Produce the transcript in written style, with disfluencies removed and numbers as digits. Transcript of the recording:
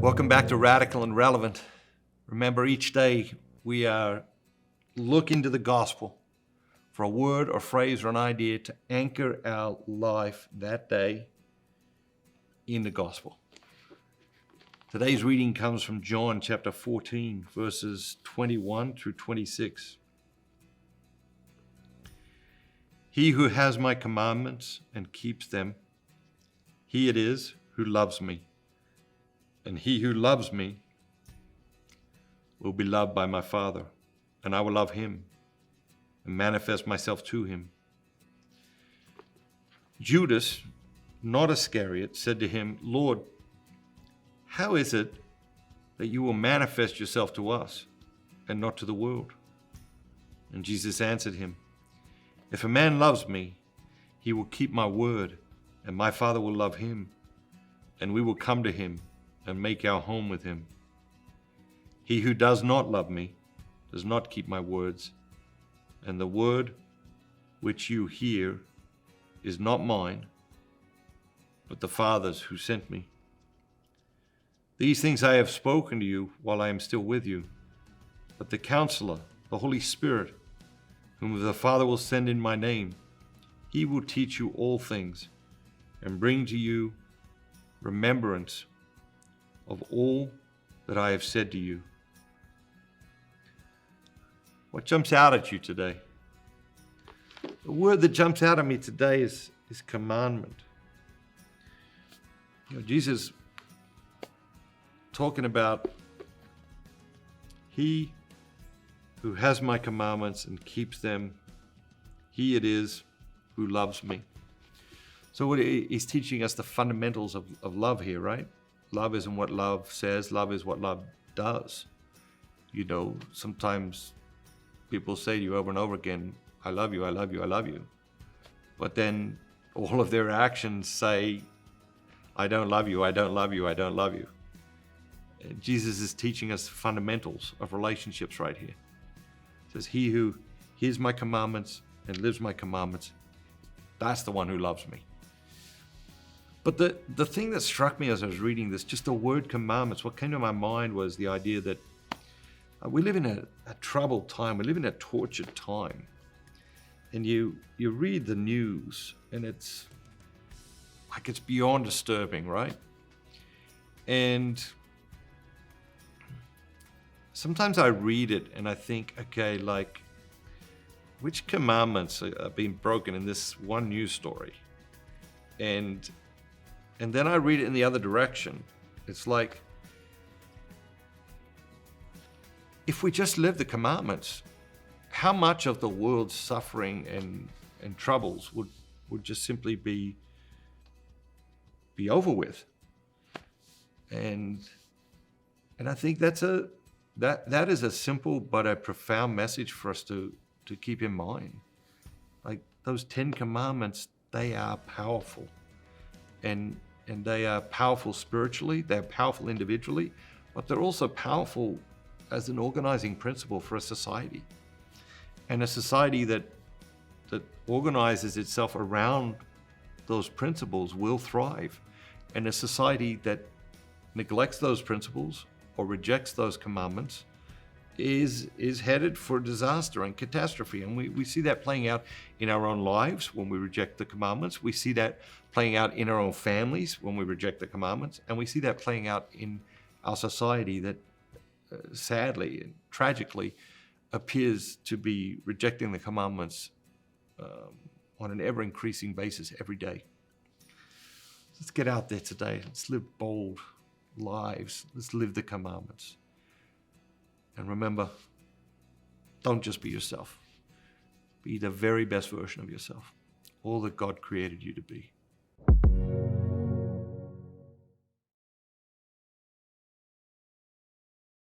Welcome back to Radical and Relevant. Remember, each day we are looking to the gospel for a word or phrase or an idea to anchor our life that day in the gospel. Today's reading comes from John chapter 14, verses 21 through 26. He who has my commandments and keeps them, he it is who loves me. And he who loves me will be loved by my Father, and I will love him and manifest myself to him. Judas, not Iscariot, said to him, Lord, how is it that you will manifest yourself to us and not to the world? And Jesus answered him, if a man loves me, he will keep my word, and my Father will love him, and we will come to him and make our home with him. He who does not love me does not keep my words, and the word which you hear is not mine, but the Father's who sent me. These things I have spoken to you while I am still with you, but the Counselor, the Holy Spirit, whom the Father will send in my name, he will teach you all things and bring to you remembrance of all that I have said to you. What jumps out at you today? The word that jumps out at me today is commandment. Jesus talking about he who has my commandments and keeps them, he it is who loves me. So he's teaching us the fundamentals of love here, right? Love isn't what love says, love is what love does. You know, sometimes people say to you over and over again, I love you, I love you, I love you. But then all of their actions say, I don't love you, I don't love you, I don't love you. And Jesus is teaching us the fundamentals of relationships right here. He says, he who hears my commandments and lives my commandments, that's the one who loves me. But the thing that struck me as I was reading this, just the word commandments, what came to my mind was the idea that we live in a troubled time. We live in a tortured time. And you read the news and it's like it's beyond disturbing, right? And sometimes I read it and I think, okay, like, which commandments are being broken in this one news story? And then I read it in the other direction. It's like, if we just live the commandments, how much of the world's suffering and troubles would just simply be over with? And I think that is a simple but a profound message for us to keep in mind. Like those 10 commandments, they are powerful. And they are powerful spiritually, they're powerful individually, but they're also powerful as an organizing principle for a society. And a society that organizes itself around those principles will thrive. And a society that neglects those principles or rejects those commandments is headed for disaster and catastrophe. And we see that playing out in our own lives when we reject the commandments. We see that playing out in our own families when we reject the commandments. And we see that playing out in our society that sadly and tragically appears to be rejecting the commandments on an ever-increasing basis every day. Let's get out there today. Let's live bold lives. Let's live the commandments. And remember, don't just be yourself. Be the very best version of yourself, all that God created you to be.